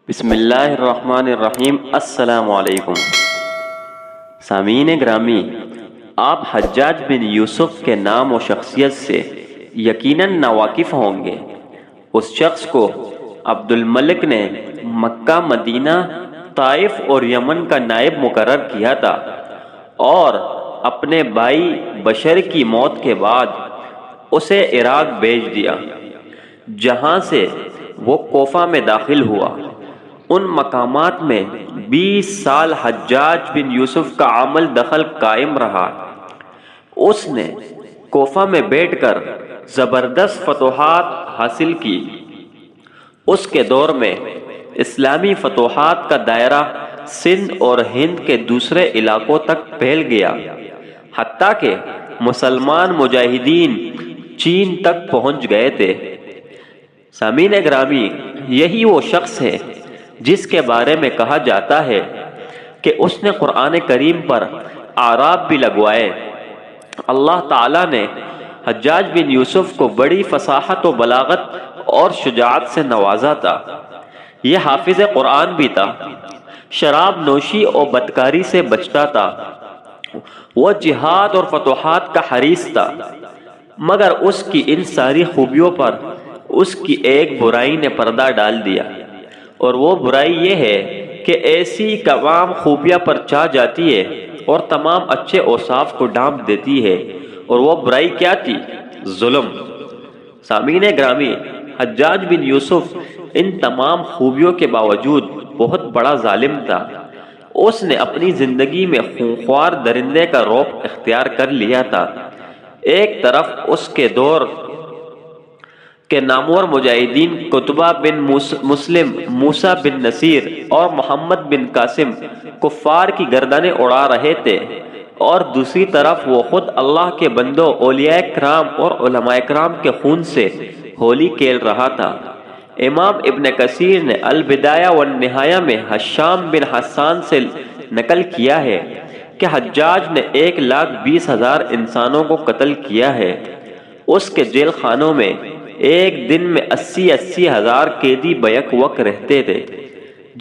بسم اللہ الرحمن الرحیم۔ السلام علیکم سامعین گرامی، آپ حجاج بن یوسف کے نام و شخصیت سے یقیناً ناواقف ہوں گے۔ اس شخص کو عبد الملک نے مکہ، مدینہ، طائف اور یمن کا نائب مقرر کیا تھا اور اپنے بھائی بشر کی موت کے بعد اسے عراق بھیج دیا، جہاں سے وہ کوفہ میں داخل ہوا۔ ان مقامات میں 20 سال حجاج بن یوسف کا عمل دخل قائم رہا۔ اس نے کوفہ میں بیٹھ کر زبردست فتوحات حاصل کی۔ اس کے دور میں اسلامی فتوحات کا دائرہ سندھ اور ہند کے دوسرے علاقوں تک پھیل گیا، حتیٰ کہ مسلمان مجاہدین چین تک پہنچ گئے تھے۔ سامعین گرامی، یہی وہ شخص ہے جس کے بارے میں کہا جاتا ہے کہ اس نے قرآن کریم پر اعراب بھی لگوائے۔ اللہ تعالیٰ نے حجاج بن یوسف کو بڑی فصاحت و بلاغت اور شجاعت سے نوازا تھا۔ یہ حافظ قرآن بھی تھا، شراب نوشی اور بدکاری سے بچتا تھا، وہ جہاد اور فتوحات کا حریص تھا، مگر اس کی ان ساری خوبیوں پر اس کی ایک برائی نے پردہ ڈال دیا، اور وہ برائی یہ ہے کہ ایسی تمام خوبیاں پر چھا جاتی ہے اور تمام اچھے اوصاف کو ڈھانپ دیتی ہے۔ اور وہ برائی کیا تھی؟ ظلم۔ سامعین گرامی، حجاج بن یوسف ان تمام خوبیوں کے باوجود بہت بڑا ظالم تھا۔ اس نے اپنی زندگی میں خونخوار درندے کا رعب اختیار کر لیا تھا۔ ایک طرف اس کے دور کہ نامور مجاہدین قطبہ بن مسلم، موسیٰ بن نصیر اور محمد بن قاسم کفار کی گردنیں اڑا رہے تھے، اور دوسری طرف وہ خود اللہ کے بندوں، اولیاء کرام اور علماء کرام کے خون سے ہولی کھیل رہا تھا۔ امام ابن کثیر نے البدایہ والنہایہ میں ہشام بن حسان سے نقل کیا ہے کہ حجاج نے 1,20,000 انسانوں کو قتل کیا ہے۔ اس کے جیل خانوں میں ایک دن میں 80 ہزار قیدی بیک وقت رہتے تھے،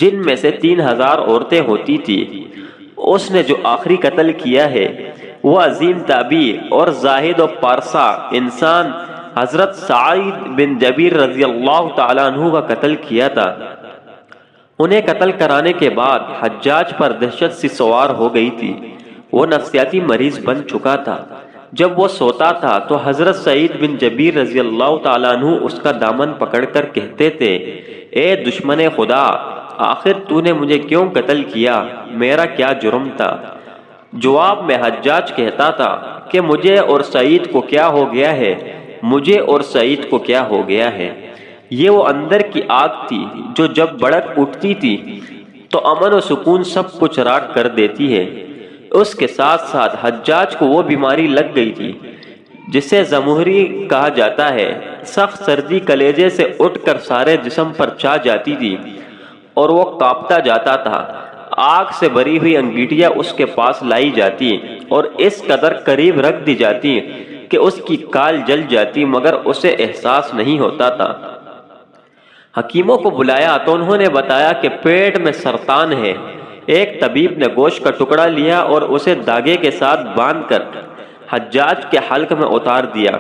جن میں سے 3,000 عورتیں ہوتی تھی۔ اس نے جو آخری قتل کیا ہے وہ عظیم تابعی اور زاہد و پارسا انسان حضرت سعید بن جبیر رضی اللہ تعالیٰ عنہ کا قتل کیا تھا۔ انہیں قتل کرانے کے بعد حجاج پر دہشت سی سوار ہو گئی تھی۔ وہ نفسیاتی مریض بن چکا تھا۔ جب وہ سوتا تھا تو حضرت سعید بن جبیر رضی اللہ تعالیٰ عنہ اس کا دامن پکڑ کر کہتے تھے، اے دشمن خدا، آخر تو نے مجھے کیوں قتل کیا؟ میرا کیا جرم تھا؟ جواب میں حجاج کہتا تھا کہ مجھے اور سعید کو کیا ہو گیا ہے، مجھے اور سعید کو کیا ہو گیا ہے۔ یہ وہ اندر کی آگ تھی جو جب بھڑک اٹھتی تھی تو امن و سکون سب کچھ راکھ کر دیتی ہے۔ اس کے ساتھ ساتھ حجاج کو وہ بیماری لگ گئی تھی جسے زمہری کہا جاتا ہے۔ سخت سردی کلیجے سے اٹھ کر سارے جسم پر چھا جاتی تھی اور وہ کانپتا جاتا تھا۔ آگ سے بھری ہوئی انگیٹیاں اس کے پاس لائی جاتی اور اس قدر قریب رکھ دی جاتی کہ اس کی کال جل جاتی، مگر اسے احساس نہیں ہوتا تھا۔ حکیموں کو بلایا تو انہوں نے بتایا کہ پیٹ میں سرطان ہے۔ ایک طبیب نے گوشت کا ٹکڑا لیا اور اسے دھاگے کے ساتھ باندھ کر حجاج کے حلق میں اتار دیا۔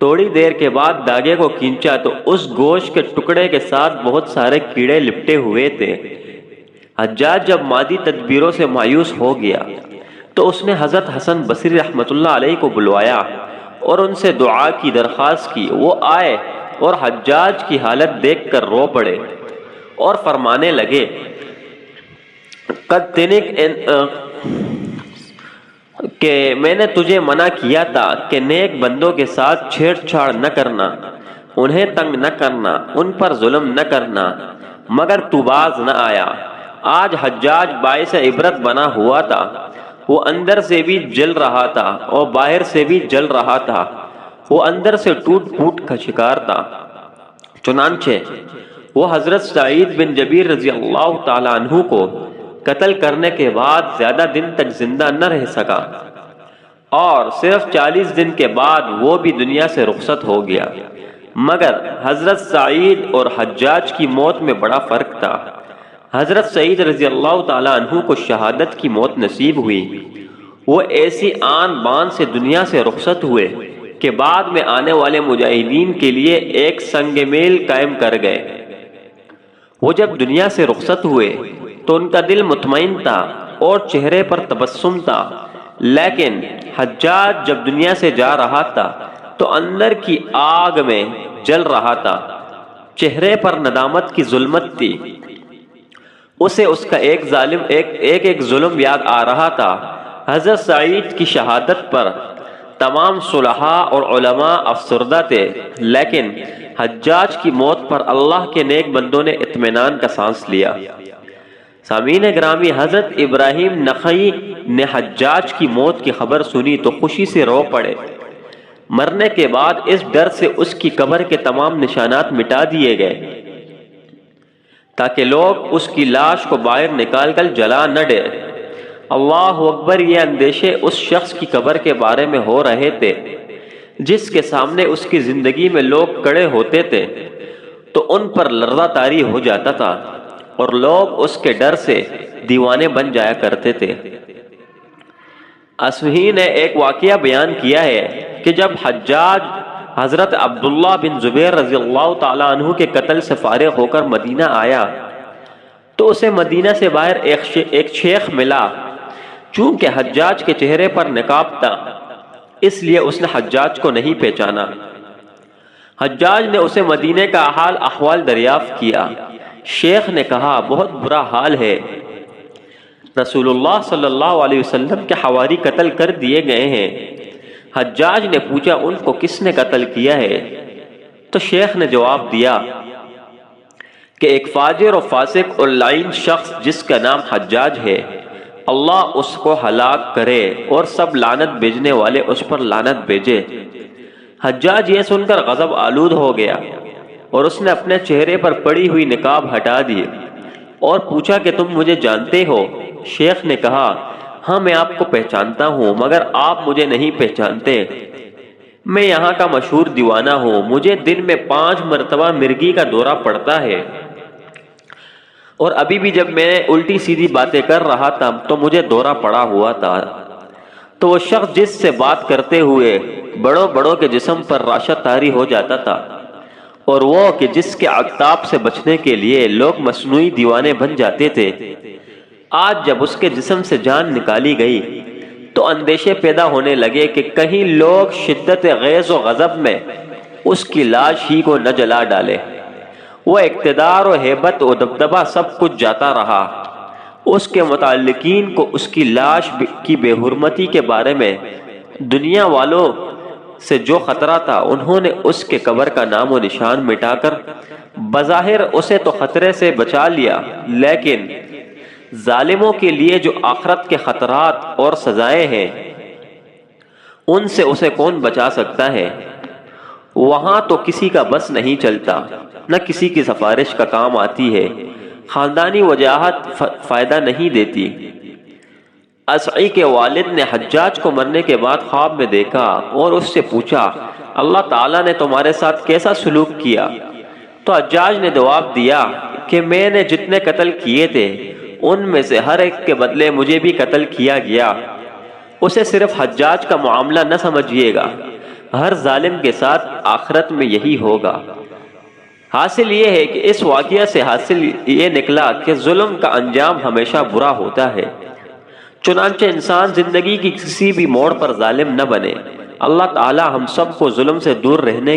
تھوڑی دیر کے بعد دھاگے کو کھینچا تو اس گوشت کے ٹکڑے کے ساتھ بہت سارے کیڑے لپٹے ہوئے تھے۔ حجاج جب مادی تدبیروں سے مایوس ہو گیا تو اس نے حضرت حسن بصری رحمۃ اللہ علیہ کو بلوایا اور ان سے دعا کی درخواست کی۔ وہ آئے اور حجاج کی حالت دیکھ کر رو پڑے اور فرمانے لگے، کہ میں نے تجھے منع کیا تھا کہ نیک بندوں کے ساتھ چھیڑ چھاڑ نہ کرنا، انہیں تنگ نہ کرنا، ان پر ظلم نہ کرنا، مگر تو باز نہ آیا۔ آج حجاج باعث عبرت بنا ہوا تھا۔ وہ اندر سے بھی جل رہا تھا اور باہر سے بھی جل رہا تھا۔ وہ اندر سے ٹوٹ پھوٹ کا شکار تھا۔ چنانچہ وہ حضرت سعید بن جبیر رضی اللہ تعالیٰ عنہ کو قتل کرنے کے بعد زیادہ دن تک زندہ نہ رہ سکا اور صرف 40 دن کے بعد وہ بھی دنیا سے رخصت ہو گیا۔ مگر حضرت سعید اور حجاج کی موت میں بڑا فرق تھا۔ حضرت سعید رضی اللہ تعالیٰ عنہ کو شہادت کی موت نصیب ہوئی۔ وہ ایسی آن بان سے دنیا سے رخصت ہوئے کہ بعد میں آنے والے مجاہدین کے لیے ایک سنگ میل قائم کر گئے۔ وہ جب دنیا سے رخصت ہوئے تو ان کا دل مطمئن تھا اور چہرے پر تبسم تھا، لیکن حجاج جب دنیا سے جا رہا تھا تو اندر کی آگ میں جل رہا تھا، چہرے پر ندامت کی ظلمت تھی۔ اسے اس کا ایک ظلم یاد آ رہا تھا۔ حضرت سعید کی شہادت پر تمام صلحاء اور علماء افسردہ تھے، لیکن حجاج کی موت پر اللہ کے نیک بندوں نے اطمینان کا سانس لیا۔ سامعین گرامی، حضرت ابراہیم نخعی نے حجاج کی موت کی خبر سنی تو خوشی سے رو پڑے۔ مرنے کے بعد اس ڈر سے اس کی قبر کے تمام نشانات مٹا دیے گئے تاکہ لوگ اس کی لاش کو باہر نکال کر جلا نہ دیں۔ اللہ اکبر! یہ اندیشے اس شخص کی قبر کے بارے میں ہو رہے تھے جس کے سامنے اس کی زندگی میں لوگ کھڑے ہوتے تھے تو ان پر لرزہ طاری ہو جاتا تھا اور لوگ اس کے ڈر سے دیوانے بن جایا کرتے تھے۔ اسوہی نے ایک واقعہ بیان کیا ہے کہ جب حجاج حضرت عبداللہ بن زبیر رضی اللہ تعالیٰ عنہ کے قتل سے فارغ ہو کر مدینہ آیا تو اسے مدینہ سے باہر ایک شیخ ملا۔ چونکہ حجاج کے چہرے پر نقاب تھا اس لیے اس نے حجاج کو نہیں پہچانا۔ حجاج نے اسے مدینہ کا حال احوال دریافت کیا۔ شیخ نے کہا، بہت برا حال ہے، رسول اللہ صلی اللہ علیہ وسلم کے حواری قتل کر دیے گئے ہیں۔ حجاج نے پوچھا، ان کو کس نے قتل کیا ہے؟ تو شیخ نے جواب دیا کہ ایک فاجر و فاسق اور لعین شخص جس کا نام حجاج ہے، اللہ اس کو ہلاک کرے اور سب لعنت بھیجنے والے اس پر لعنت بھیجے۔ حجاج یہ سن کر غضب آلود ہو گیا اور اس نے اپنے چہرے پر پڑی ہوئی نقاب ہٹا دی اور پوچھا کہ تم مجھے جانتے ہو؟ شیخ نے کہا، ہاں میں آپ کو پہچانتا ہوں مگر آپ مجھے نہیں پہچانتے۔ میں یہاں کا مشہور دیوانہ ہوں، مجھے دن میں 5 مرتبہ مرگی کا دورہ پڑتا ہے، اور ابھی بھی جب میں الٹی سیدھی باتیں کر رہا تھا تو مجھے دورہ پڑا ہوا تھا۔ تو وہ شخص جس سے بات کرتے ہوئے بڑوں کے جسم پر راشد طاری ہو جاتا تھا، اور وہ کہ جس کے عذاب سے بچنے کے لیے لوگ مصنوعی دیوانے بن جاتے تھے، آج جب اس کے جسم سے جان نکالی گئی تو اندیشے پیدا ہونے لگے کہ کہیں لوگ شدت غیظ و غضب میں اس کی لاش ہی کو نہ جلا ڈالے۔ وہ اقتدار و ہیبت و دبدبہ سب کچھ جاتا رہا۔ اس کے متعلقین کو اس کی لاش کی بے حرمتی کے بارے میں دنیا والوں سے جو خطرہ تھا، انہوں نے اس کے قبر کا نام و نشان مٹا کر بظاہر اسے تو خطرے سے بچا لیا، لیکن ظالموں کے لیے جو آخرت کے خطرات اور سزائیں ہیں ان سے اسے کون بچا سکتا ہے؟ وہاں تو کسی کا بس نہیں چلتا، نہ کسی کی سفارش کا کام آتی ہے، خاندانی وجاہت فائدہ نہیں دیتی۔ اسعی کے والد نے حجاج کو مرنے کے بعد خواب میں دیکھا اور اس سے پوچھا، اللہ تعالیٰ نے تمہارے ساتھ کیسا سلوک کیا؟ تو حجاج نے جواب دیا کہ میں نے جتنے قتل کیے تھے ان میں سے ہر ایک کے بدلے مجھے بھی قتل کیا گیا۔ اسے صرف حجاج کا معاملہ نہ سمجھیے گا، ہر ظالم کے ساتھ آخرت میں یہی ہوگا۔ حاصل یہ ہے کہ اس واقعہ سے حاصل یہ نکلا کہ ظلم کا انجام ہمیشہ برا ہوتا ہے۔ چنانچہ انسان زندگی کی کسی بھی موڑ پر ظالم نہ بنے۔ اللہ تعالی ہم سب کو ظلم سے دور رہنے